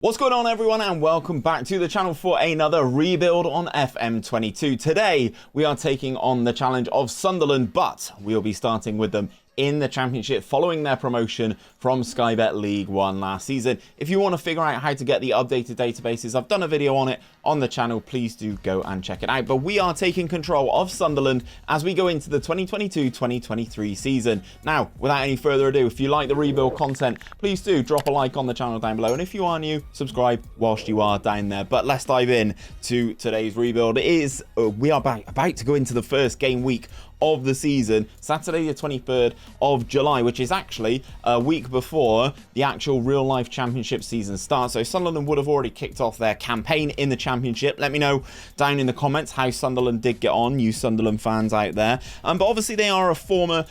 What's going on, everyone, and welcome back to the channel for another rebuild on FM22. Today we are taking on the challenge of Sunderland, but we'll be starting with them in the Championship following their promotion from Sky Bet League One last season. If you want to figure out how to get the updated databases, I've done a video on it on the channel. Please do go and check it out. But we are taking control of Sunderland as we go into the 2022-2023 season. Now, without any further ado, if you like the rebuild content, please do drop a like on the channel down below. And if you are new, subscribe whilst you are down there. But let's dive in to today's rebuild. We are about to go into the first game week of the season, Saturday the 23rd of July, which is actually a week before the actual real life Championship season starts. So Sunderland would have already kicked off their campaign in the Championship. Let me know down in the comments how Sunderland did get on, you Sunderland fans out there. But obviously they are a former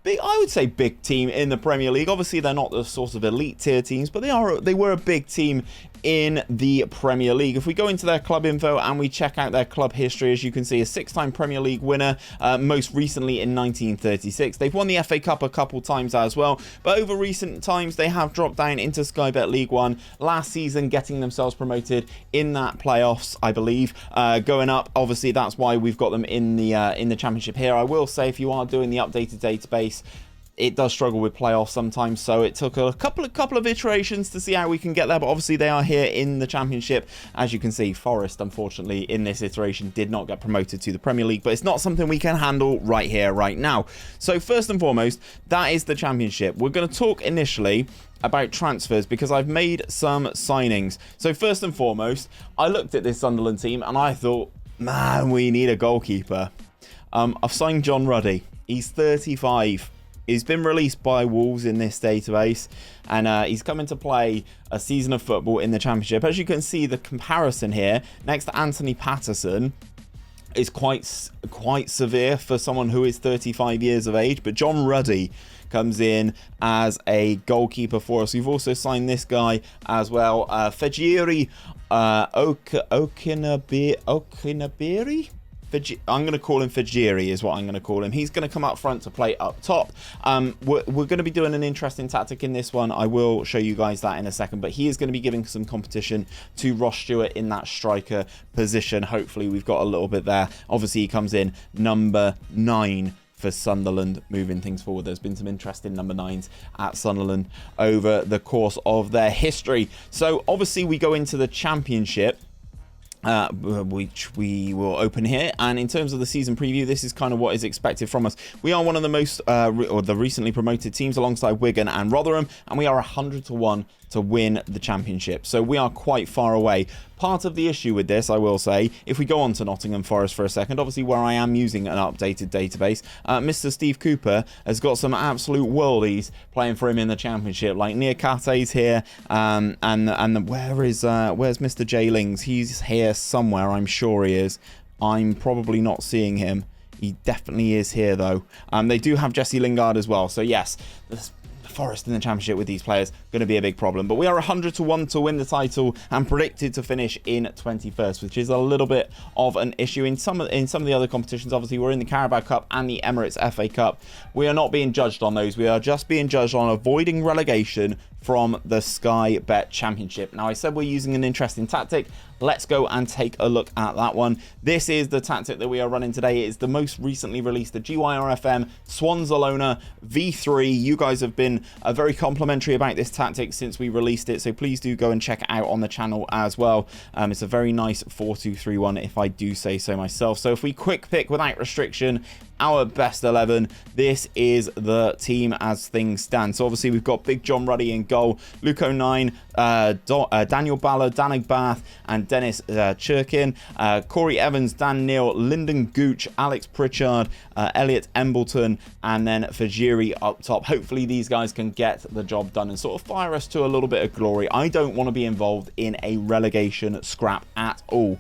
I would say big team in the Premier League. Obviously they're not the sort of elite tier teams, but they were a big team in the Premier League. If we go into their club info and we check out their club history, as you can see, a 6-time Premier League winner, most recently in 1936. They've won the FA Cup a couple times as well, but over recent times they have dropped down into Sky Bet League One. Last season getting themselves promoted in that playoffs, I believe, going up. Obviously that's why we've got them in the Championship here. I will say, if you are doing the updated database, it does struggle with playoffs sometimes, so it took a couple of iterations to see how we can get there, but obviously they are here in the Championship. As you can see, Forest, unfortunately, in this iteration did not get promoted to the Premier League, but it's not something we can handle right here, right now. So first and foremost, that is the Championship. We're going to talk initially about transfers because I've made some signings. So first and foremost, I looked at this Sunderland team and I thought, man, we need a goalkeeper. I've signed John Ruddy. He's 35. He's been released by Wolves in this database, and he's coming to play a season of football in the Championship. As you can see, the comparison here next to Anthony Patterson is quite severe for someone who is 35 years of age. But John Ruddy comes in as a goalkeeper for us. We've also signed this guy as well, 𝘼𝙗𝙤𝙪 𝘼𝙗𝙤𝙪. I'm going to call him 𝘼𝙗𝙤𝙪 is what I'm going to call him. He's going to come up front to play up top. We're going to be doing an interesting tactic in this one. I will show you guys that in a second, but he is going to be giving some competition to Ross Stewart in that striker position. Hopefully we've got a little bit there. Obviously he comes in number 9 for Sunderland, moving things forward. There's been some interesting number 9s at Sunderland over the course of their history. So obviously we go into the Championship, which we will open here, and in terms of the season preview, this is kind of what is expected from us. We are one of the most or the recently promoted teams alongside Wigan and Rotherham, and we are 100-1 to win the Championship, so we are quite far away. Part of the issue with this, I will say, if we go on to Nottingham Forest for a second, obviously where I am using an updated database, Mr. Steve Cooper has got some absolute worldies playing for him in the Championship, like 𝘼𝙗𝙤𝙪 here, and where's Mr. 𝘼𝙗𝙤𝙪? He's here somewhere, I'm sure he is. I'm probably not seeing him. He definitely is here though. They do have Jesse Lingard as well, so yes, Forest in the Championship with these players going to be a big problem. But we are 100-1 to win the title and predicted to finish in 21st, which is a little bit of an issue in some of the other competitions. Obviously we're in the Carabao Cup and the Emirates FA Cup. We are not being judged on those. We are just being judged on avoiding relegation from the Sky Bet Championship. Now, I said we're using an interesting tactic. Let's go and take a look at that one. This is the tactic that we are running today. It is the most recently released, the GYRFM Swanzalona V3. You guys have been very complimentary about this tactic since we released it, so please do go and check it out on the channel as well. It's a very nice 4-2-3-1, if I do say so myself. So if we quick pick without restriction our best 11, this is the team as things stand. So obviously we've got Big John Ruddy in goal, Luke O'Nien, Daniel Ballard, Dan Bath, and Dennis Churkin, Corey Evans, Dan Neal, Lyndon Gooch, Alex Pritchard, Elliot Embleton, and then 𝘼𝙗𝙤𝙪 up top. Hopefully these guys can get the job done and sort of fire us to a little bit of glory. I don't want to be involved in a relegation scrap at all.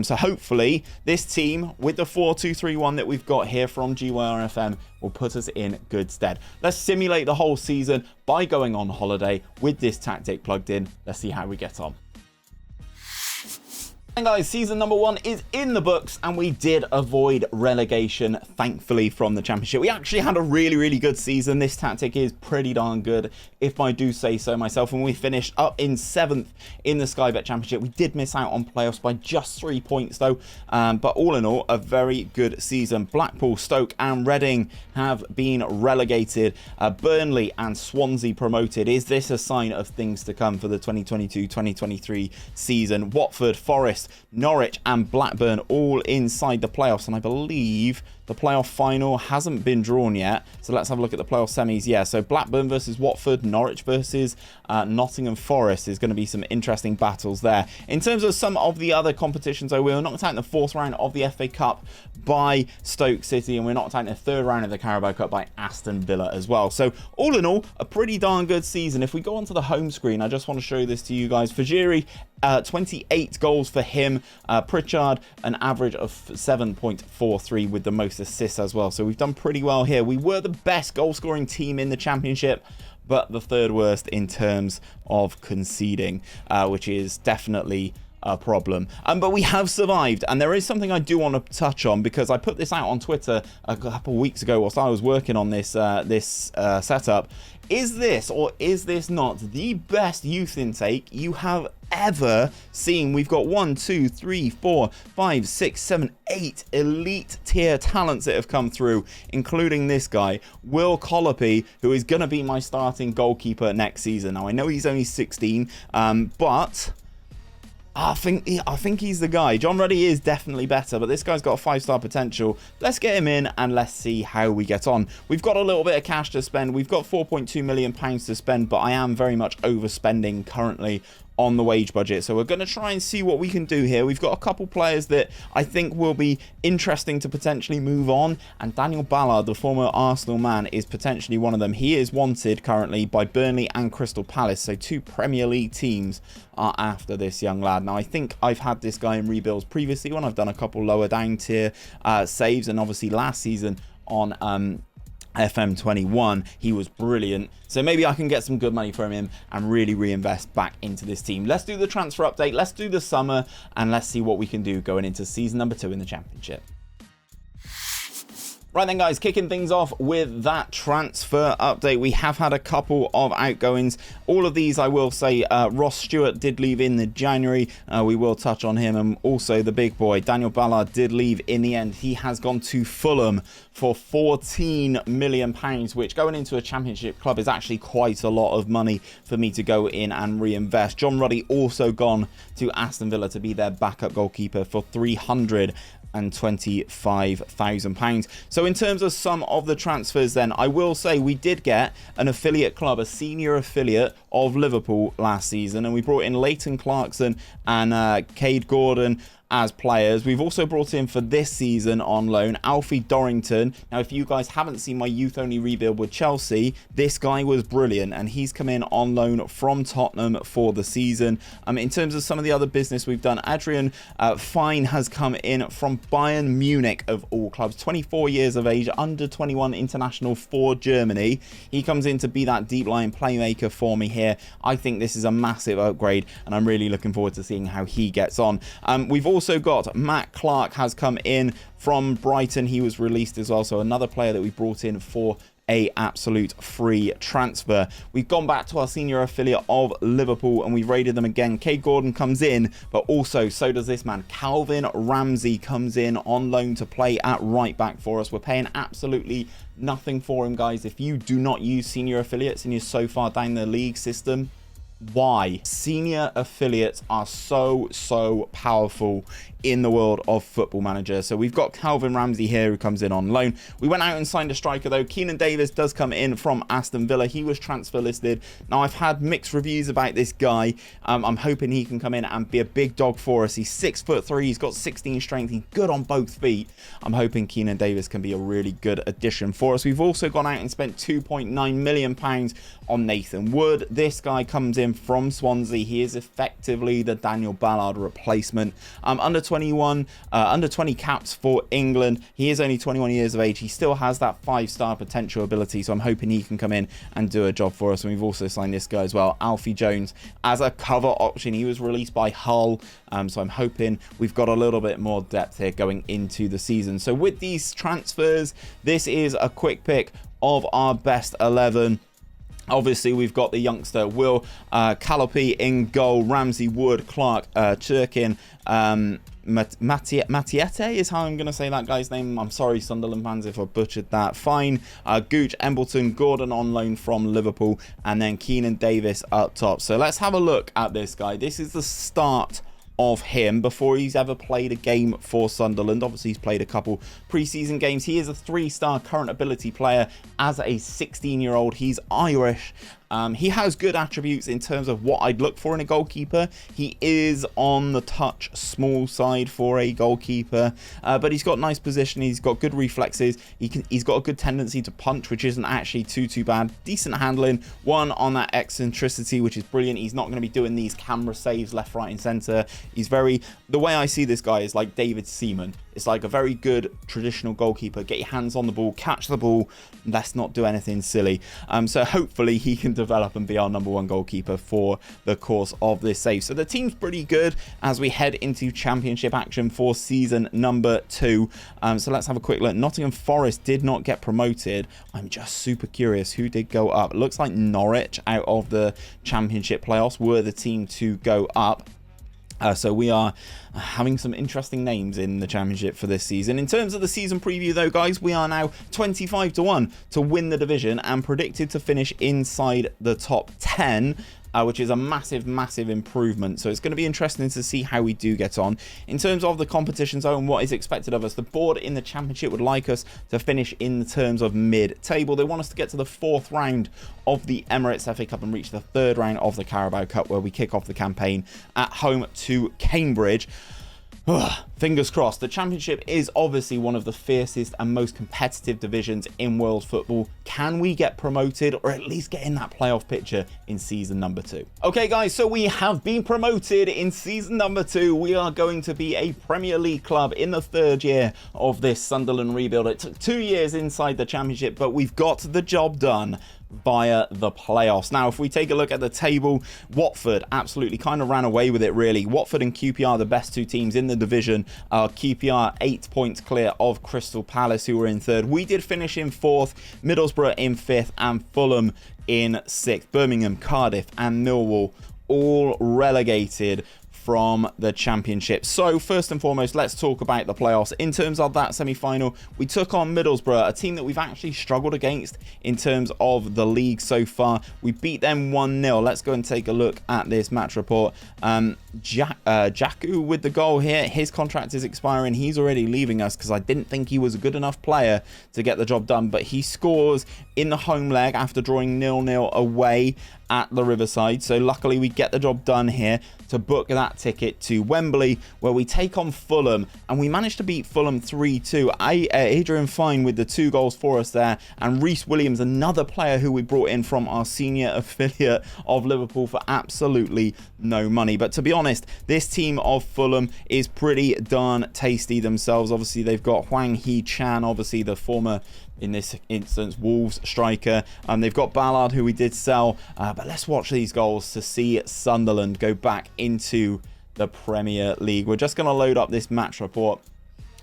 So hopefully this team with the 4-2-3-1 that we've got here from GYRFM will put us in good stead. Let's simulate the whole season by going on holiday with this tactic plugged in. Let's see how we get on. And guys, season number 1 is in the books, and we did avoid relegation, thankfully, from the Championship. We actually had a really good season. This tactic is pretty darn good, if I do say so myself, and we finished up in 7th in the Sky Bet Championship. We did miss out on playoffs by just 3 points, though, but all in all, a very good season. Blackpool, Stoke and Reading have been relegated. Burnley and Swansea promoted. Is this a sign of things to come for the 2022-2023 season? Watford, Forest, Norwich and Blackburn all inside the playoffs, and I believe the playoff final hasn't been drawn yet. So let's have a look at the playoff semis. Yeah, so Blackburn versus Watford, Norwich versus Nottingham Forest is going to be some interesting battles there. In terms of some of the other competitions, though, we were knocked out in the 4th round of the FA Cup by Stoke City, and we're knocked out in the 3rd round of the Carabao Cup by Aston Villa as well. So all in all, a pretty darn good season. If we go onto the home screen, I just want to show this to you guys. 𝘼𝙗𝙤𝙪, 28 goals for him. Pritchard, an average of 7.43 with the most assists as well. So we've done pretty well here. We were the best goal scoring team in the Championship, but the 3rd worst in terms of conceding, which is definitely a problem. But we have survived, and there is something I do want to touch on, because I put this out on Twitter a couple of weeks ago whilst I was working on this setup. Is this, or is this not, the best youth intake you have ever seen? We've got 1, 2, 3, 4, 5, 6, 7, 8 elite tier talents that have come through, including this guy, 𝘼𝙗𝙤𝙪, who is going to be my starting goalkeeper next season. Now, I know he's only 16, but I think he's the guy. John Ruddy is definitely better, but this guy's got a 5-star potential. Let's get him in and let's see how we get on. We've got a little bit of cash to spend. We've got £4.2 million to spend, but I am very much overspending currently on the wage budget. So we're going to try and see what we can do here. We've got a couple players that I think will be interesting to potentially move on, and Daniel Ballard, the former Arsenal man, is potentially one of them. He is wanted currently by Burnley and Crystal Palace, so 2 Premier League teams are after this young lad. Now, I think I've had this guy in rebuilds previously when I've done a couple lower down tier saves, and obviously last season on FM21 he was brilliant, so maybe I can get some good money from him and really reinvest back into this team. Let's do the transfer update, let's do the summer, and let's see what we can do going into season number 2 in the Championship. Right then, guys, kicking things off with that transfer update. We have had a couple of outgoings. All of these, I will say, Ross Stewart did leave in the January. We will touch on him. And also the big boy, Daniel Ballard, did leave in the end. He has gone to Fulham for £14 million, which going into a Championship club is actually quite a lot of money for me to go in and reinvest. John Ruddy also gone to Aston Villa to be their backup goalkeeper for £325,000. So in terms of some of the transfers then, I will say we did get an affiliate club, a senior affiliate of Liverpool last season, and we brought in Leighton Clarkson and Cade Gordon as players. We've also brought in for this season on loan Alfie Dorrington. Now, if you guys haven't seen my youth only rebuild with Chelsea, this guy was brilliant, and he's come in on loan from Tottenham for the season. In terms of some of the other business we've done, Adrian Fine has come in from Bayern Munich of all clubs, 24 years of age, under 21 international for Germany. He comes in to be that deep line playmaker for me here. I think this is a massive upgrade, and I'm really looking forward to seeing how he gets on. We've also got Matt Clark has come in from Brighton. He was released as well, so another player that we brought in for a absolute free transfer. We've gone back to our senior affiliate of Liverpool and we've raided them again. Cade Gordon comes in, but also so does this man. Calvin Ramsey comes in on loan to play at right back for us. We're paying absolutely nothing for him, guys. If you do not use senior affiliates and you're so far down the league system, why? Senior affiliates are so powerful in the world of Football Manager. So we've got Calvin Ramsey here who comes in on loan. We went out and signed a striker though. Keenan Davis does come in from Aston Villa. He was transfer listed. Now I've had mixed reviews about this guy. I'm hoping he can come in and be a big dog for us. He's 6'3". He's got 16 strength. He's good on both feet. I'm hoping Keenan Davis can be a really good addition for us. We've also gone out and spent £2.9 million on Nathan Wood. This guy comes in in from Swansea. He is effectively the Daniel Ballard replacement. Under 20 caps for England. He is only 21 years of age. He still has that 5-star potential ability, so I'm hoping he can come in and do a job for us. And we've also signed this guy as well, 𝘼𝙗𝙤𝙪, as a cover option. He was released by Hull, so I'm hoping we've got a little bit more depth here going into the season. So with these transfers, this is a quick pick of our best 11. Obviously, we've got the youngster 𝘼𝙗𝙤𝙪 in goal, Ramsey, Wood, Clark, 𝘼𝙗𝙤𝙪, Mattiete is how I'm going to say that guy's name. I'm sorry, Sunderland fans, if I butchered that. Fine. 𝘼𝙗𝙤𝙪, Embleton, Gordon on loan from Liverpool, and then Keenan Davis up top. So let's have a look at this guy. This is the start of him before he's ever played a game for Sunderland. Obviously, he's played a couple preseason games. He is a 3-star current ability player as a 16-year-old. He's Irish. He has good attributes in terms of what I'd look for in a goalkeeper. He is on the touch small side for a goalkeeper, but he's got nice position. He's got good reflexes. He's got a good tendency to punch, which isn't actually too bad. Decent handling. One on that eccentricity, which is brilliant. He's not going to be doing these camera saves left, right, and center. He's the way I see this guy is like David Seaman. It's like a very good traditional goalkeeper. Get your hands on the ball, catch the ball. Let's not do anything silly. So hopefully he can develop and be our #1 goalkeeper for the course of this save. So the team's pretty good as we head into championship action for season number 2. So let's have a quick look. Nottingham Forest did not get promoted. I'm just super curious who did go up. It looks like Norwich out of the championship playoffs were the team to go up. So we are having some interesting names in the championship for this season. In terms of the season preview though, guys, we are now 25-1 to win the division and predicted to finish inside the top 10. Which is a massive improvement. So it's going to be interesting to see how we do get on. In terms of the competition zone, what is expected of us, the board in the championship would like us to finish in terms of mid-table. They want us to get to the 4th round of the Emirates FA Cup and reach the 3rd round of the Carabao Cup, where we kick off the campaign at home to Cambridge. Fingers crossed. The championship is obviously one of the fiercest and most competitive divisions in world football. Can we get promoted or at least get in that playoff picture in season number 2? Okay guys, so we have been promoted in season number 2. We are going to be a Premier League club in the 3rd year of this Sunderland rebuild. It took 2 years inside the championship, but we've got the job done via the playoffs. Now, if we take a look at the table, Watford absolutely kind of ran away with it, really. Watford and QPR, the best 2 teams in the division. QPR 8 points clear of Crystal Palace, who were in 3rd. We did finish in 4th, Middlesbrough in 5th, and Fulham in 6th. Birmingham, Cardiff, and Millwall all relegated from the championship. So first and foremost, let's talk about the playoffs. In terms of that semi-final, we took on Middlesbrough, a team that we've actually struggled against in terms of the league so far. We beat them 1-0. Let's go and take a look at this match report. Jaku with the goal here. His contract is expiring. He's already leaving us because I didn't think he was a good enough player to get the job done, but he scores in the home leg after drawing 0-0 away at the Riverside. So luckily we get the job done here to book that ticket to Wembley, where we take on Fulham, and we managed to beat Fulham 3-2. Adrian Fine with the 2 goals for us there, and Reece Williams, another player who we brought in from our senior affiliate of Liverpool for absolutely no money. But to be honest, this team of Fulham is pretty darn tasty themselves. Obviously they've got 𝘼𝙗𝙤𝙪, obviously the former, in this instance, Wolves striker. They've got Ballard, who we did sell. But let's watch these goals to see Sunderland go back into the Premier League. We're just going to load up this match report.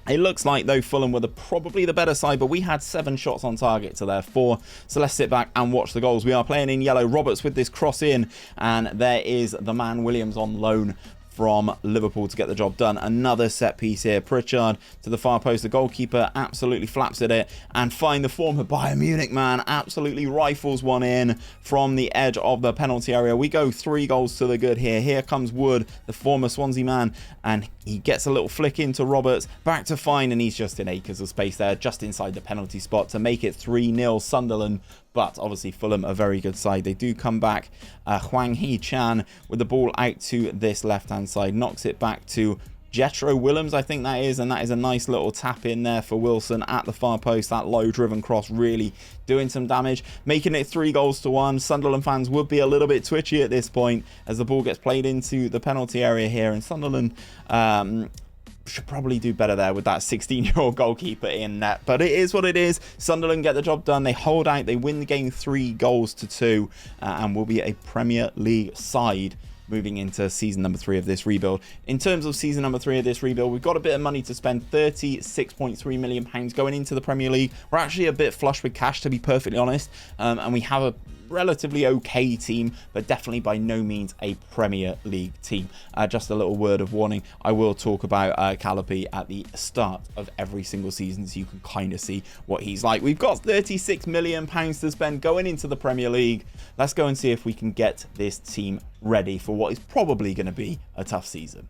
It looks like, though, Fulham were probably the better side, but we had 7 shots on target to their 4. So let's sit back and watch the goals. We are playing in yellow. Roberts with this cross in, and there is the man Williams on loan from Liverpool to get the job done. Another set piece here. Pritchard to the far post. The goalkeeper absolutely flaps at it, and Fine, the former Bayern Munich man, absolutely rifles one in from the edge of the penalty area. We go 3 goals to the good here. Here comes Wood, the former Swansea man, and he gets a little flick into Roberts, back to Fine, and he's just in acres of space there, just inside the penalty spot to make it 3-0 Sunderland. But obviously Fulham, a very good side. They do come back. 𝘼𝙗𝙤𝙪 with the ball out to this left-hand side. Knocks it back to Jethro Willems, I think that is, and that is a nice little tap in there for Wilson at the far post. That low driven cross really doing some damage, making it 3-1. Sunderland fans would be a little bit twitchy at this point as the ball gets played into the penalty area here, and Sunderland should probably do better there with that 16-year-old goalkeeper in net, but it is what it is. Sunderland get the job done. They hold out, they win the game 3-2, and will be a Premier League side moving into season number 3 of this rebuild. In terms of season number 3 of this rebuild, we've got a bit of money to spend, £36.3 million going into the Premier League. We're actually a bit flush with cash, to be perfectly honest, and we have a relatively okay team, but definitely by no means a Premier League team. Just a little word of warning, I will talk about 𝘼𝙗𝙤𝙪 at the start of every single season, so you can kind of see what he's like. We've got £36 million to spend going into the Premier League. Let's go and see if we can get this team ready for what is probably going to be a tough season.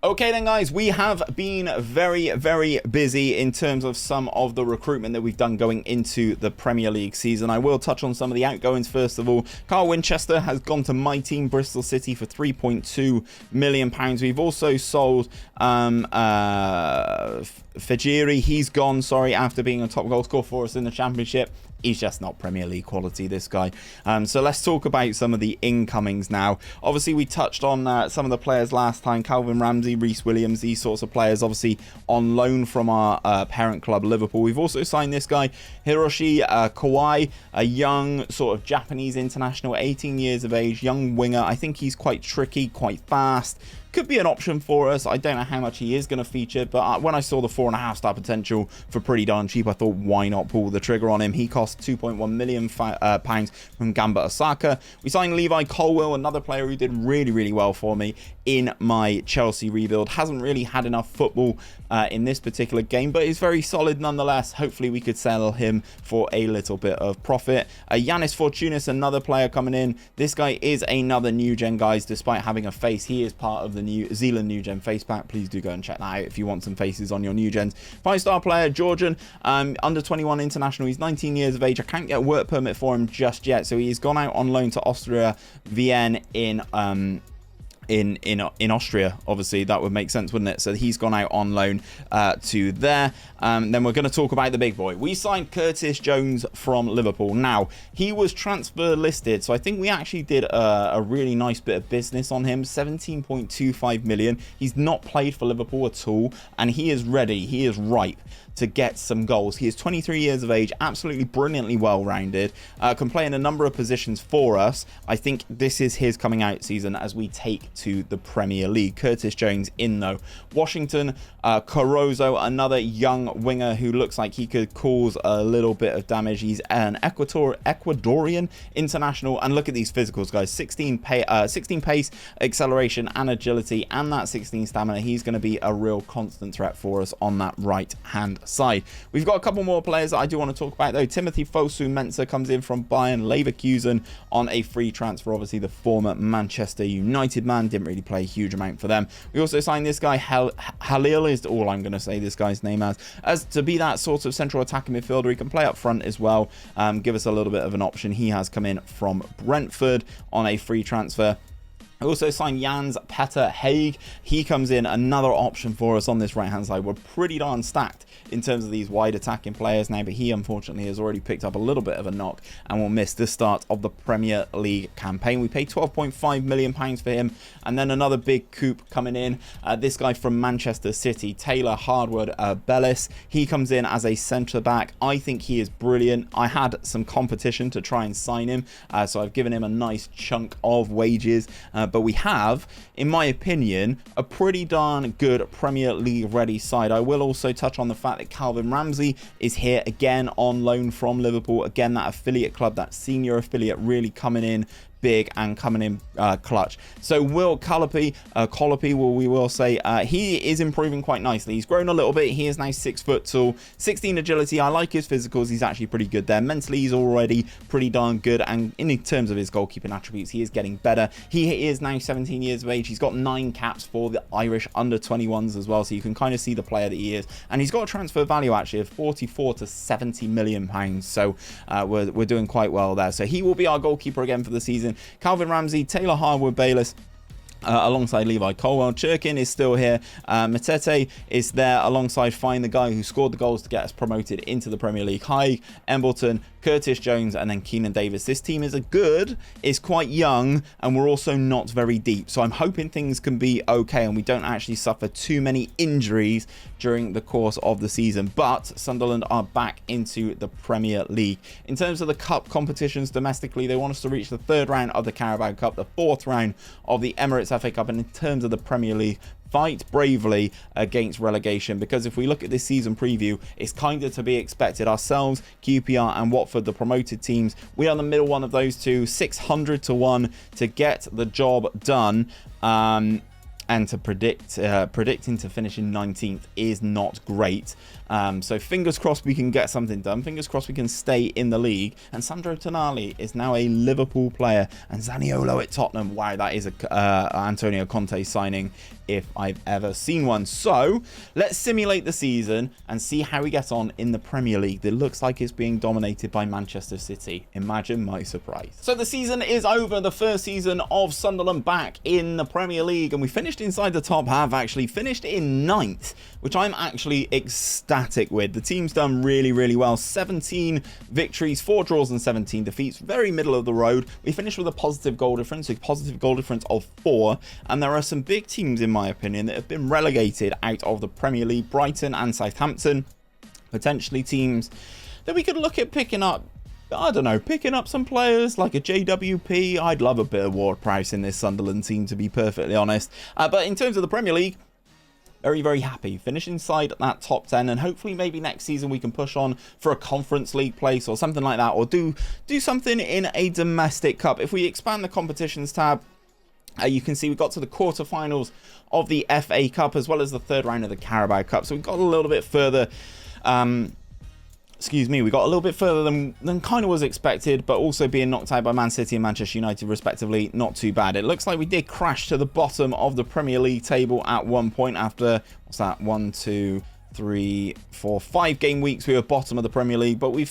Okay then, guys, we have been very, very busy in terms of some of the recruitment that we've done going into the Premier League season. I will touch on some of the outgoings first of all. Carl Winchester has gone to my team, Bristol City, for £3.2 million. We've also sold 𝘼𝙗𝙤𝙪. He's gone, after being a top goal scorer for us in the Championship. He's just not Premier League quality, this guy. So let's talk about some of the incomings now. Obviously, we touched on some of the players last time. Calvin Ramsey, Reece Williams, these sorts of players, obviously on loan from our parent club, Liverpool. We've also signed this guy, Hiroshi Kawai, a young sort of Japanese international, 18 years of age, young winger. I think he's quite tricky, quite fast. Could be an option for us. I don't know how much he is going to feature, but when I saw the 4.5-star potential for pretty darn cheap, I thought, why not pull the trigger on him? He cost £2.1 million from Gamba Osaka. We signed Levi Colwill, another player who did really, really well for me in my Chelsea rebuild. Hasn't really had enough football in this particular game, but he's very solid nonetheless. Hopefully we could sell him for a little bit of profit. Yanis Fortounis, another player coming in. This guy is another new gen, guys. Despite having a face, he is part of the New Zealand New Gen face pack. Please do go and check that out if you want some faces on your New Gens. 5-star player, Georgian, under 21 international. He's 19 years of age. I can't get a work permit for him just yet, so he's gone out on loan to Austria Vienna in Austria. Obviously that would make sense, wouldn't it? So he's gone out on loan to there. Then we're going to talk about the big boy. We signed Curtis Jones from Liverpool. Now, he was transfer listed, so I think we actually did a really nice bit of business on him. 17.25 million. He's not played for Liverpool at all, and he is ready, he is ripe to get some goals. He is 23 years of age, absolutely brilliantly well-rounded, can play in a number of positions for us. I think this is his coming out season as we take to the Premier League. Curtis Jones in though. Washington Caruso, another young winger who looks like he could cause a little bit of damage. He's an Ecuadorian international, and look at these physicals, guys. 16 pace, acceleration and agility, and that 16 stamina. He's going to be a real constant threat for us on that right hand side. We've got a couple more players that I do want to talk about though. Timothy Fosu-Mensah comes in from Bayern Leverkusen on a free transfer. Obviously the former Manchester United man, didn't really play a huge amount for them. We also signed this guy, Halil is all I'm going to say this guy's name as to be that sort of central attacking midfielder. He can play up front as well, give us a little bit of an option. He has come in from Brentford on a free transfer. I also signed Jans Petter Haig. He comes in, another option for us on this right hand side. We're pretty darn stacked in terms of these wide attacking players now, but he unfortunately has already picked up a little bit of a knock and will miss the start of the Premier League campaign. We paid £12.5 million for him, and then another big coup coming in. This guy from Manchester City, Taylor Hardwood-Bellis. He comes in as a centre back. I think he is brilliant. I had some competition to try and sign him, so I've given him a nice chunk of wages. But we have, in my opinion, a pretty darn good Premier League ready side. I will also touch on the fact that Calvin Ramsey is here again on loan from Liverpool. Again, that affiliate club, that senior affiliate, really coming in big and coming in clutch. So Will Colopy, we will say, he is improving quite nicely. He's grown a little bit. He is now 6 foot tall, 16 agility. I like his physicals. He's actually pretty good there. Mentally, he's already pretty darn good, and in terms of his goalkeeping attributes, he is getting better. He is now 17 years of age. He's got 9 caps for the Irish under 21s as well, so you can kind of see the player that he is, and he's got a transfer value actually of 44 to 70 million pounds. So we're doing quite well there. So he will be our goalkeeper again for the season. Calvin Ramsey, Taylor Hardwood-Bellis, alongside 𝘼𝙗𝙤𝙪 is still here. Matete is there alongside Fine, the guy who scored the goals to get us promoted into the Premier League. 𝘼𝙗𝙤𝙪, Embleton, Curtis Jones, and then Keenan Davis. This team is is quite young, and we're also not very deep. So I'm hoping things can be okay and we don't actually suffer too many injuries during the course of the season. But Sunderland are back into the Premier League. In terms of the cup competitions domestically, they want us to reach the 3rd round of the Carabao Cup, the 4th round of the Emirates FA Cup, and in terms of the Premier League, fight bravely against relegation, because if we look at this season preview, it's kind of to be expected. Ourselves, QPR and Watford, the promoted teams, we are the middle one of those two, 600 to 1 to get the job done. And to predicting to finish in 19th is not great. So fingers crossed we can get something done. Fingers crossed we can stay in the league. And Sandro Tonali is now a Liverpool player. And Zaniolo at Tottenham. Wow, that is a Antonio Conte signing if I've ever seen one. So let's simulate the season and see how we get on in the Premier League. It looks like it's being dominated by Manchester City. Imagine my surprise. So the season is over. The first season of Sunderland back in the Premier League. And we finished inside the top half, actually. Finished in 9th, which I'm actually ecstatic with. The team's done really, really well. 17 victories, 4 draws and 17 defeats. Very middle of the road. We finished with a positive goal difference, of 4. And there are some big teams, in my opinion, that have been relegated out of the Premier League. Brighton and Southampton, potentially teams that we could look at picking up. I don't know, picking up some players like a JWP. I'd love a bit of Ward-Prowse in this Sunderland team, to be perfectly honest. But in terms of the Premier League, very, very happy. Finish inside that top 10, and hopefully maybe next season we can push on for a Conference League place or something like that, or do something in a domestic cup. If we expand the competitions tab, you can see we got to the quarterfinals of the FA Cup as well as the 3rd round of the Carabao Cup. So we got a little bit further. We got a little bit further than kind of was expected, but also being knocked out by Man City and Manchester United respectively, not too bad. It looks like we did crash to the bottom of the Premier League table at one point after, what's that, 1, 2, 3, 4, 5 game weeks. We were bottom of the Premier League, but we've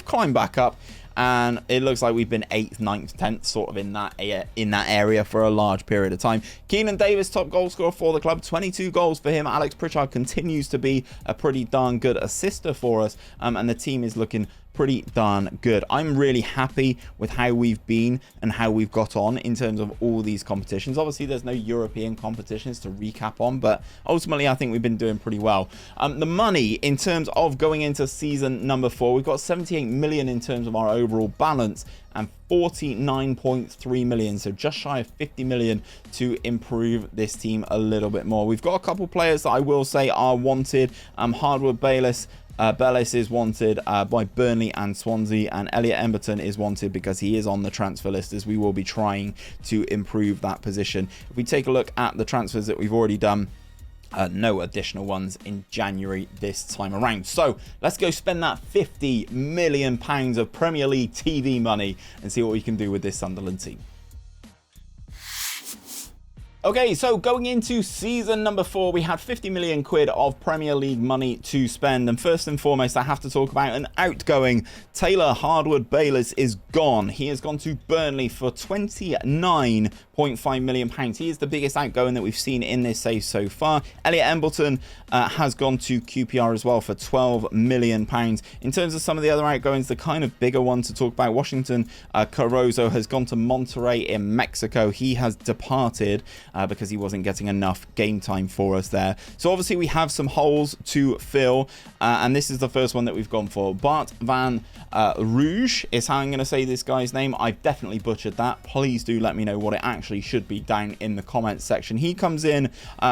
climbed back up. And it looks like we've been 8th, 9th, 10th, sort of in that area for a large period of time. Keenan Davis, top goal scorer for the club, 22 goals for him. Alex Pritchard continues to be a pretty darn good assister for us, and the team is looking pretty darn good. I'm really happy with how we've been and how we've got on in terms of all these competitions. Obviously, there's no European competitions to recap on, but ultimately, I think we've been doing pretty well. The money in terms of going into season number 4, we've got 78 million in terms of our overall balance and 49.3 million, so just shy of 50 million to improve this team a little bit more. We've got a couple players that I will say are wanted. Harwood-Bellis is wanted by Burnley and Swansea, and Elliot Emberton is wanted because he is on the transfer list, as we will be trying to improve that position. If we take a look at the transfers that we've already done, no additional ones in January this time around. So let's go spend that £50 million of Premier League TV money and see what we can do with this Sunderland team. Okay, so going into season number 4, we had 50 million quid of Premier League money to spend. And first and foremost, I have to talk about an outgoing. Taylor Harwood-Bellis is gone. He has gone to Burnley for £29.5 million. He is the biggest outgoing that we've seen in this save so far. Elliot Embleton has gone to QPR as well for £12 million. In terms of some of the other outgoings, the kind of bigger one to talk about, Washington Cardozo has gone to Monterrey in Mexico. He has departed because he wasn't getting enough game time for us there. So obviously we have some holes to fill, and this is the first one that we've gone for. Bart van Rouge is how I'm going to say this guy's name. I've definitely butchered that. Please do let me know what it actually should be down in the comments section. He comes in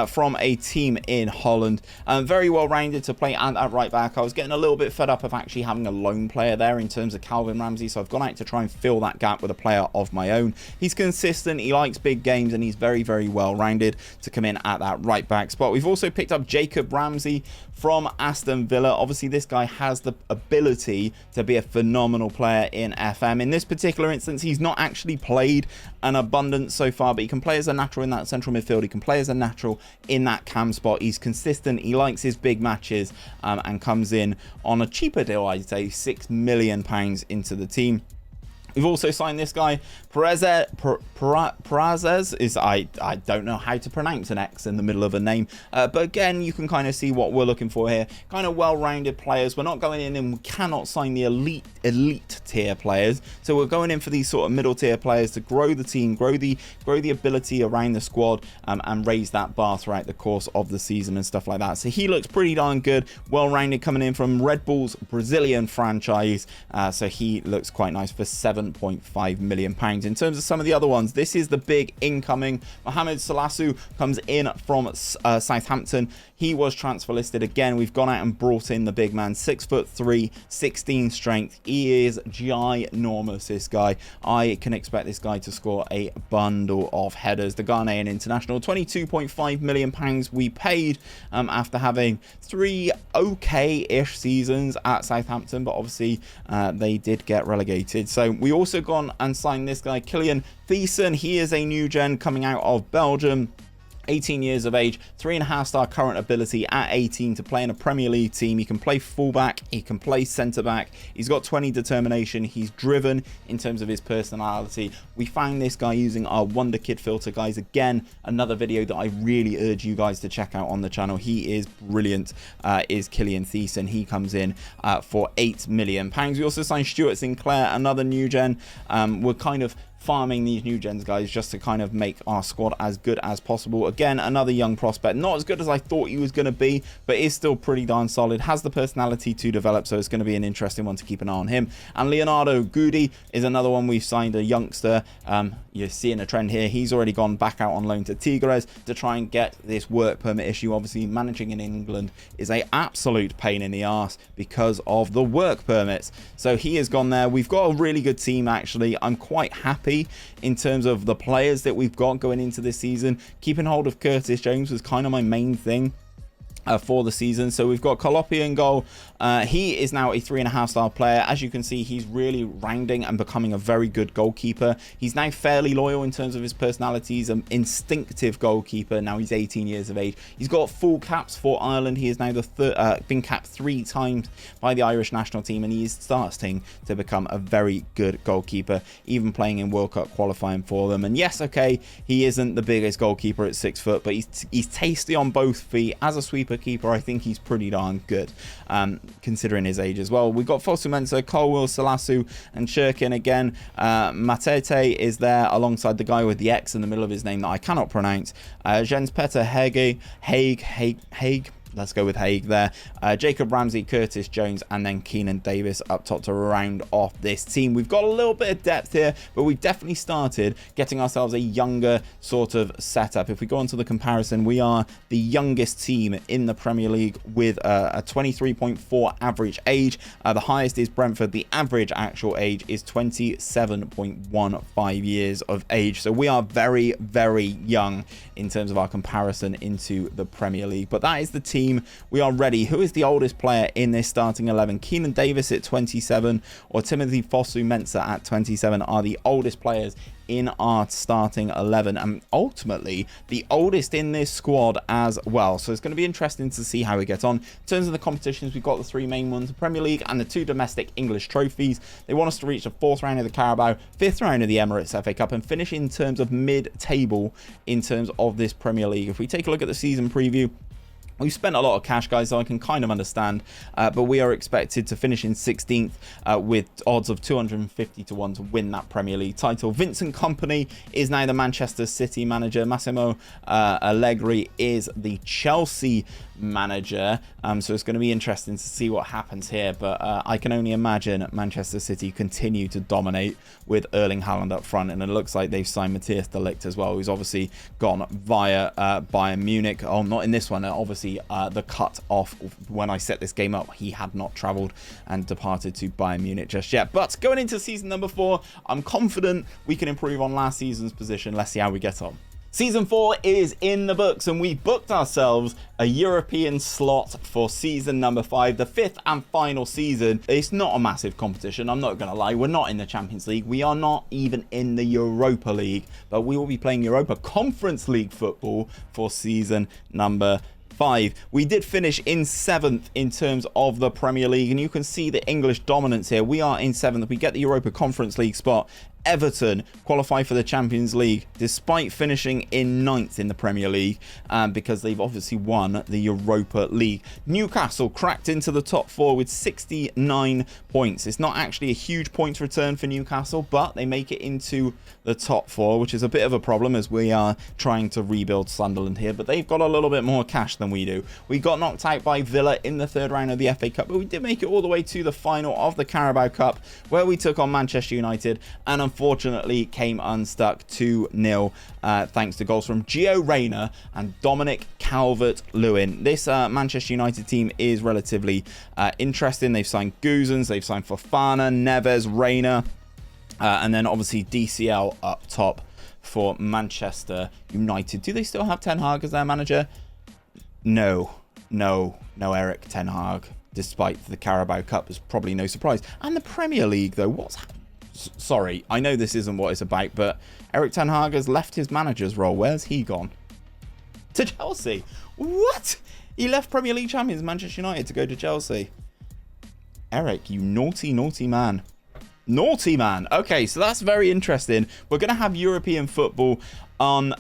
from a team in Holland, very well rounded to play and at right back. I was getting a little bit fed up of actually having a lone player there in terms of Calvin Ramsey, so I've gone out to try and fill that gap with a player of my own. He's consistent, he likes big games, and he's very, very well rounded to come in at that right back spot. We've also picked up Jacob Ramsey from Aston Villa. Obviously this guy has the ability to be a phenomenal player in FM. In this particular instance, he's not actually played an abundance so far, but he can play as a natural in that central midfield. He can play as a natural in that cam spot. He's consistent, he likes his big matches, and comes in on a cheaper deal, I'd say £6 million into the team. We've also signed this guy, Parazes, is I don't know how to pronounce an X in the middle of a name, but again, you can kind of see what we're looking for here. Kind of well-rounded players. We're not going in and we cannot sign the elite tier players, so we're going in for these sort of middle tier players to grow the team, grow the ability around the squad, and raise that bar throughout the course of the season and stuff like that. So he looks pretty darn good, well-rounded, coming in from Red Bull's Brazilian franchise, so he looks quite nice for £7.5 million. In terms of some of the other ones, this is the big incoming. 𝘼𝙗𝙤𝙪 𝙈𝙚 comes in from Southampton. He was transfer listed. Again, we've gone out and brought in the big man, 6'3", 16 strength. He is ginormous, this guy. I can expect this guy to score a bundle of headers. The Ghanaian international, £22.5 million we paid after having 3 okay-ish seasons at Southampton, but obviously they did get relegated. So we also gone and signed this guy, 𝘼𝙗𝙤𝙪. He is a new gen coming out of Belgium. 18 years of age, 3.5-star current ability at 18 to play in a Premier League team. He can play fullback, he can play centre back, he's got 20 determination, he's driven in terms of his personality. We found this guy using our Wonder Kid filter, guys. Again, another video that I really urge you guys to check out on the channel. He is brilliant, is 𝘼𝙗𝙤𝙪. He comes in for £8 million. We also signed Stuart Sinclair, another new gen. We're kind of farming these new gens, guys, just to kind of make our squad as good as possible. Again, another young prospect, not as good as I thought he was going to be, but is still pretty darn solid, has the personality to develop, so it's going to be an interesting one to keep an eye on him. And Leonardo Goody is another one we've signed, a youngster. You're seeing a trend here. He's already gone back out on loan to Tigres to try and get this work permit issue. Obviously, managing in England is an absolute pain in the arse because of the work permits, so he has gone there. We've got a really good team, actually. I'm quite happy in terms of the players that we've got going into this season. Keeping hold of Curtis Jones was kind of my main thing for the season. So we've got Kolopi in goal. He is now a 3.5-star player. As you can see, he's really rounding and becoming a very good goalkeeper. He's now fairly loyal in terms of his personality. He's an instinctive goalkeeper. Now he's 18 years of age. He's got full caps for Ireland. He is now been capped 3 times by the Irish national team, and he is starting to become a very good goalkeeper, even playing in World Cup qualifying for them. And yes, okay, he isn't the biggest goalkeeper at 6 foot, but he's tasty on both feet. As a sweeper keeper, I think he's pretty darn good, considering his age as well. We've got Fosu Mensah, Colwill, 𝘼𝙗, and Shirkin again. Matete is there alongside the guy with the X in the middle of his name that I cannot pronounce. Jens Petter Haig. Let's go with Haig there. Jacob Ramsey, Curtis Jones, and then Keenan Davis up top to round off this team. We've got a little bit of depth here, but we've definitely started getting ourselves a younger sort of setup. If we go on to the comparison, we are the youngest team in the Premier League with a 23.4 average age. The highest is Brentford. The average actual age is 27.15 years of age. So we are very, very young in terms of our comparison into the Premier League. But that is the team. We are ready. Who is the oldest player in this starting 11? Keenan Davis at 27 or Timothy Fosu Mensah at 27 are the oldest players in our starting 11, and ultimately the oldest in this squad as well. So it's going to be interesting to see how we get on. In terms of the competitions, we've got the 3 main ones, the Premier League and the 2 domestic English trophies. They want us to reach the 4th round of the Carabao, 5th round of the Emirates FA Cup, and finish in terms of mid-table in terms of this Premier League. If we take a look at the season preview, we've spent a lot of cash, guys, so I can kind of understand, but we are expected to finish in 16th with odds of 250 to 1 to win that Premier League title. Vincent Kompany is now the Manchester City manager. Massimo Allegri is the Chelsea manager, so it's going to be interesting to see what happens here, but I can only imagine Manchester City continue to dominate with Erling Haaland up front, and it looks like they've signed Matthias de Ligt as well, who's obviously gone via Bayern Munich. Oh, not in this one, obviously the cut off when I set this game up, he had not travelled and departed to Bayern Munich just yet. But going into season number 4, I'm confident we can improve on last season's position. Let's see how we get on. Season 4 is in the books, and we booked ourselves a European slot for season number 5, the 5th and final season. It's not a massive competition, I'm not going to lie. We're not in the Champions League. We are not even in the Europa League, but we will be playing Europa Conference League football for season number 5. We did finish in 7th in terms of the Premier League, and you can see the English dominance here. We are in 7th. We get the Europa Conference League spot. Everton qualify for the Champions League despite finishing in 9th in the Premier League, because they've obviously won the Europa League. Newcastle cracked into the top 4 with 69 points. It's not actually a huge points return for Newcastle, but they make it into the top 4, which is a bit of a problem as we are trying to rebuild Sunderland here, but they've got a little bit more cash than we do. We got knocked out by Villa in the 3rd round of the FA Cup, but we did make it all the way to the final of the Carabao Cup, where we took on Manchester United and unfortunately came unstuck 2-0 thanks to goals from Gio Reyna and Dominic Calvert-Lewin. This Manchester United team is relatively interesting. They've signed Guzans, they've signed Fofana, Neves, Reyna, and then obviously DCL up top for Manchester United. Do they still have Ten Hag as their manager? No, Erik Ten Hag, despite the Carabao Cup, is probably no surprise. And the Premier League, though, what's happening? Sorry, I know this isn't what it's about, but Erik Ten Hag has left his manager's role. Where's he gone? To Chelsea. What? He left Premier League champions Manchester United to go to Chelsea. Eric, you naughty, naughty man. Naughty man. Okay, so that's very interesting. We're going to have European football on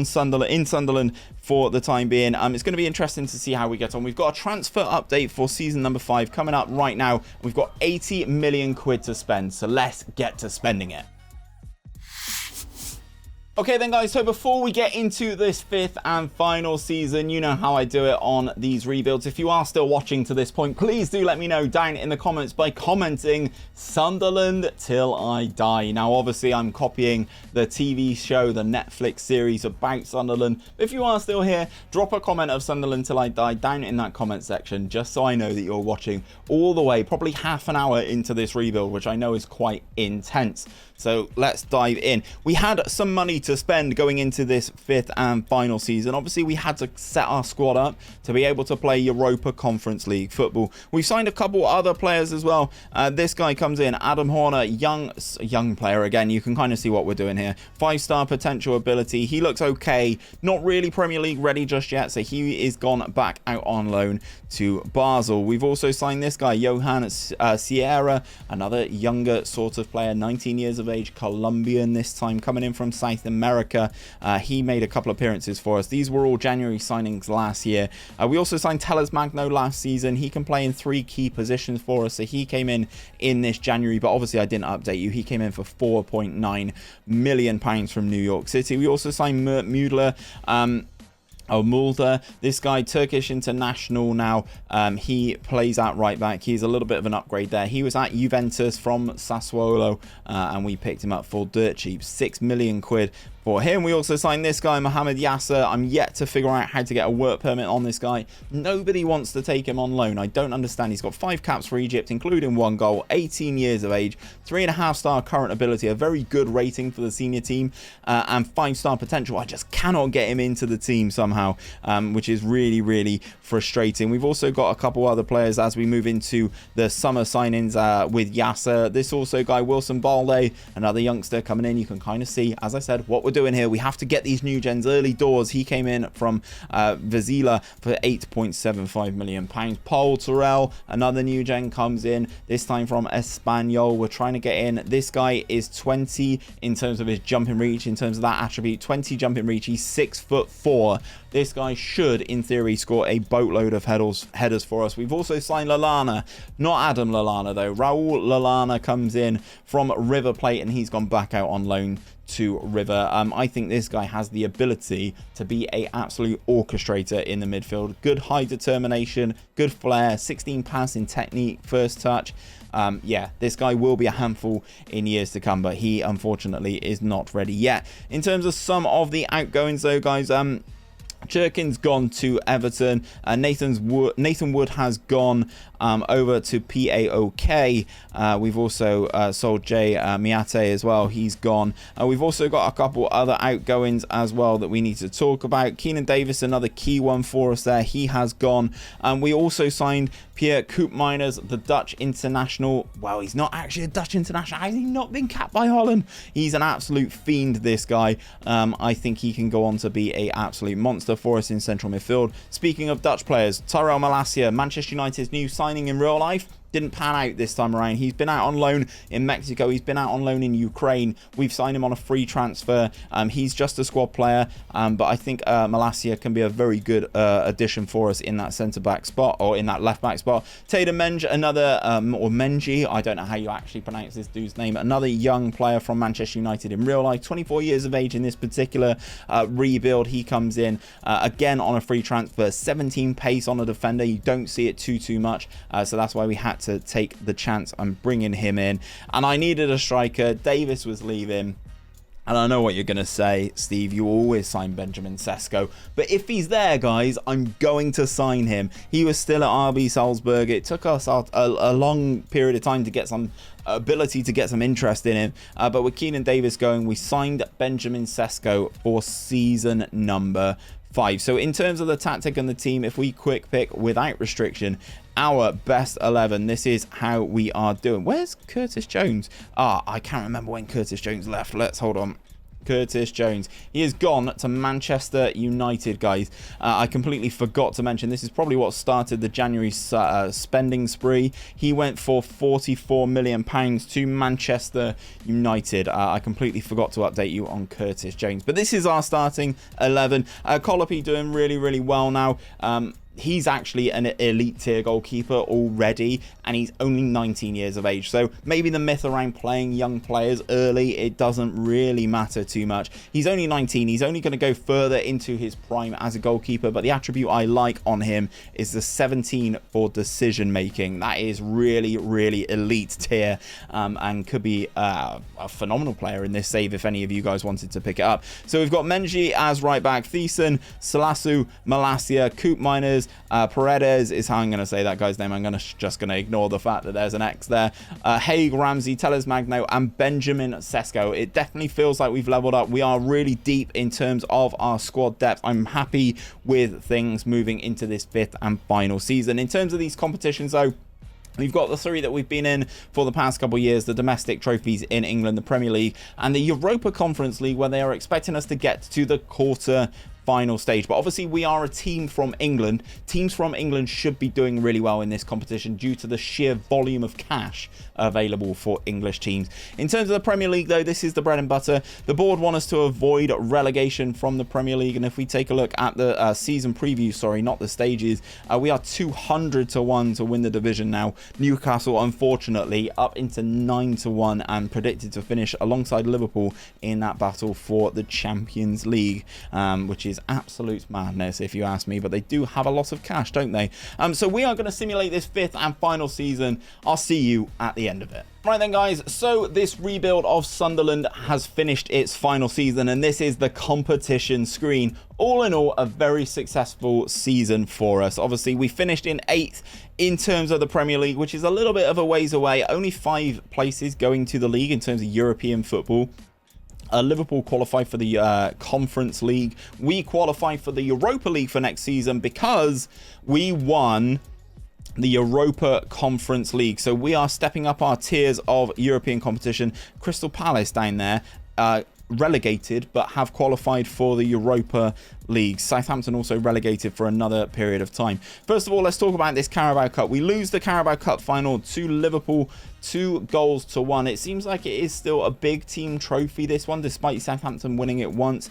Sunderland, in Sunderland for the time being. It's going to be interesting to see how we get on. We've got a transfer update for season number 5 coming up right now. We've got 80 million quid to spend, so let's get to spending it. Okay then guys, so before we get into this 5th and final season, you know how I do it on these rebuilds. If you are still watching to this point, please do let me know down in the comments by commenting Sunderland till I die. Now obviously I'm copying the TV show, the Netflix series about Sunderland. If you are still here, drop a comment of Sunderland till I die down in that comment section, just so I know that you're watching all the way, probably half an hour into this rebuild, which I know is quite intense. So let's dive in. We had some money to spend going into this 5th and final season. Obviously, we had to set our squad up to be able to play Europa Conference League football. We've signed a couple other players as well. This guy comes in, 𝘼𝙗𝙤𝙪, young player again. You can kind of see what we're doing here. 5-star potential ability. He looks okay. Not really Premier League ready just yet, so he is gone back out on loan to Basel. We've also signed this guy, 𝘼𝙗𝙤𝙪, another younger sort of player, 19 years of age, Colombian this time, coming in from South America. He made a couple appearances for us. These were all January signings last year. We also signed Telles Magno last season. He can play in 3 key positions for us, so he came in this January, but obviously I didn't update you. He came in for £4.9 million from New York City. We also signed Mulder. Mulder, this guy, Turkish international now. He plays at right back. He's a little bit of an upgrade there. He was at Juventus from Sassuolo, and we picked him up for dirt cheap, 6 million quid for him. We also signed this guy, Mohamed Yasser. I'm yet to figure out how to get a work permit on this guy. Nobody wants to take him on loan. I don't understand. He's got 5 caps for Egypt, including 1 goal, 18 years of age, 3.5-star current ability, a very good rating for the senior team, and 5-star potential. I just cannot get him into the team somehow, which is really, really frustrating. We've also got a couple other players as we move into the summer signings with Yasser. This also guy, Wilson Balde, another youngster coming in. You can kind of see, as I said, what we're doing here. We have to get these new gens early doors. He came in from Vizela for £8.75 million. Paul Terrell, another new gen, comes in, this time from Espanyol. We're trying to get in. This guy is 20 in terms of his jumping reach, in terms of that attribute, 20 jumping reach. He's 6'4". This guy should, in theory, score a boatload of headers for us. We've also signed Lallana, not Adam Lallana though. Raul Lallana comes in from River Plate, and he's gone back out on loan to River. I think this guy has the ability to be a absolute orchestrator in the midfield. Good high determination, good flair, 16 passing technique, first touch. Yeah, this guy will be a handful in years to come, but he unfortunately is not ready yet. In terms of some of the outgoings though, guys, Jerkin's gone to Everton. Nathan Wood has gone over to PAOK. We've also sold Jay Miate as well. He's gone. We've also got a couple other outgoings as well that we need to talk about. Keenan Davis, another key one for us there. He has gone. We also signed Pierre Koopmeiners, the Dutch international. Well, he's not actually a Dutch international. Has he not been capped by Holland? He's an absolute fiend, this guy. I think he can go on to be an absolute monster. monster for us in central midfield. Speaking of Dutch players, Tyrell Malacia, Manchester United's new signing in real life, didn't pan out this time around. He's been out on loan in Mexico. He's been out on loan in Ukraine. We've signed him on a free transfer. He's just a squad player, but I think Malacia can be a very good addition for us in that centre-back spot, or in that left-back spot. Tayden Menge, another, or Menji, I don't know how you actually pronounce this dude's name, another young player from Manchester United in real life, 24 years of age in this particular rebuild. He comes in, again, on a free transfer, 17 pace on a defender. You don't see it too much, so that's why we had to take the chance and bringing him in. And I needed a striker. Davis was leaving, and I know what you're gonna say, Steve, you always sign Benjamin Sesko, but if he's there, guys, I'm going to sign him. He was still at RB Salzburg. It took us a long period of time to get some ability to get some interest in him, but with Keenan Davis going, we signed Benjamin Sesko for season number 5. So in terms of the tactic and the team, if we quick pick without restriction our best 11, this is how we are doing. Where's Curtis Jones? I can't remember when Curtis Jones left. Let's hold on. Curtis Jones, he has gone to Manchester United, guys. I completely forgot to mention, this is probably what started the January spending spree. He went for £44 million to Manchester United. I completely forgot to update you on Curtis Jones, but this is our starting 11. Colopy doing really well now. He's actually an elite tier goalkeeper already, and he's only 19 years of age. So maybe the myth around playing young players early, it doesn't really matter too much. He's only 19. He's only going to go further into his prime as a goalkeeper, but the attribute I like on him is the 17 for decision making. That is really elite tier, and could be a phenomenal player in this save if any of you guys wanted to pick it up. So we've got Menji as right back, 𝘼𝙗𝙤𝙪, Salasu, Malacia, 𝘼𝙗𝙤𝙪, Paredes is how I'm going to say that guy's name. I'm just going to ignore the fact that there's an X there. Haig, Ramsey, Telles Magno, and Benjamin Sesko. It definitely feels like we've leveled up. We are really deep in terms of our squad depth. I'm happy with things moving into this 5th and final season. In terms of these competitions, though, we've got the 3 that we've been in for the past couple of years, the domestic trophies in England, the Premier League, and the Europa Conference League, where they are expecting us to get to the quarter final stage. But obviously we are a team from England. Teams from England should be doing really well in this competition due to the sheer volume of cash available for English teams. In terms of the Premier League, though, this is the bread and butter. The board want us to avoid relegation from the Premier League, and if we take a look at the season preview, sorry, not the stages, we are 200 to 1 to win the division now. Newcastle, unfortunately, up into 9 to 1 and predicted to finish alongside Liverpool in that battle for the Champions League, which is absolute madness if you ask me, but they do have a lot of cash, don't they? So we are going to simulate this 5th and final season. I'll see you at the end of it. Right then, guys, so this rebuild of Sunderland has finished its final season, and this is the competition screen. All in all, a very successful season for us. Obviously, we finished in 8th in terms of the Premier League, which is a little bit of a ways away. Only 5 places going to the league in terms of European football. Liverpool qualified for the Conference League. We qualified for the Europa League for next season because we won the Europa Conference League. So we are stepping up our tiers of European competition. Crystal Palace down there, relegated, but have qualified for the Europa League. Southampton also relegated for another period of time. First of all, let's talk about this Carabao Cup. We lose the Carabao Cup final to Liverpool 2-1. It seems like it is still a big team trophy, this one, despite Southampton winning it once.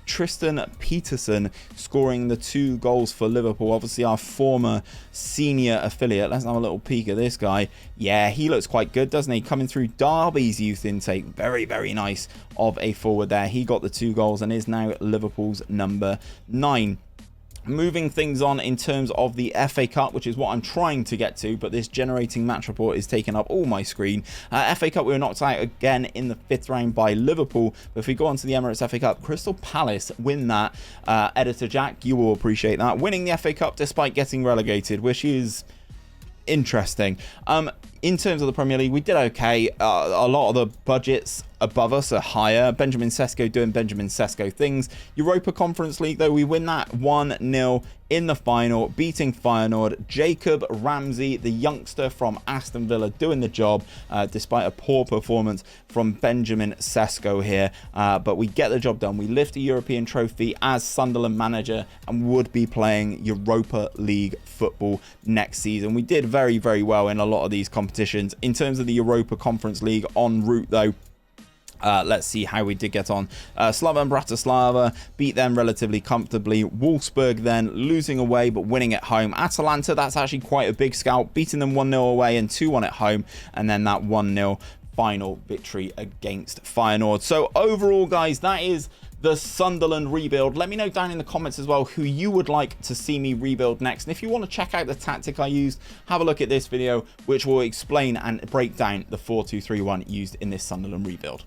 Tristan Peterson scoring the 2 goals for Liverpool, obviously our former senior affiliate. Let's have a little peek at this guy. Yeah, he looks quite good, doesn't he? Coming through Derby's youth intake. Very nice of a forward there. He got the 2 goals and is now Liverpool's number 9. Moving things on in terms of the FA Cup, which is what I'm trying to get to, but this generating match report is taking up all my screen. FA Cup, we were knocked out again in the 5th round by Liverpool. But if we go on to the Emirates FA Cup, Crystal Palace win that. Editor Jack, you will appreciate that. Winning the FA Cup despite getting relegated, which is interesting. In terms of the Premier League, we did okay. A lot of the budgets above us are higher. Benjamin Sesko doing Benjamin Sesko things. Europa Conference League, though, we win that 1-0 in the final, beating Feyenoord. Jacob Ramsey, the youngster from Aston Villa, doing the job despite a poor performance from Benjamin Sesko here. But we get the job done. We lift a European trophy as Sunderland manager and would be playing Europa League football next season. We did very, very well in a lot of these competitions. In terms of the Europa Conference League en route, though, let's see how we did get on. Slovan Bratislava beat them relatively comfortably. Wolfsburg then losing away but winning at home. Atalanta, that's actually quite a big scalp, beating them 1-0 away and 2-1 at home, and then that 1-0 final victory against Feyenoord. So overall, guys, that is the Sunderland rebuild. Let me know down in the comments as well who you would like to see me rebuild next. And if you want to check out the tactic I used, have a look at this video, which will explain and break down the 4-2-3-1 used in this Sunderland rebuild.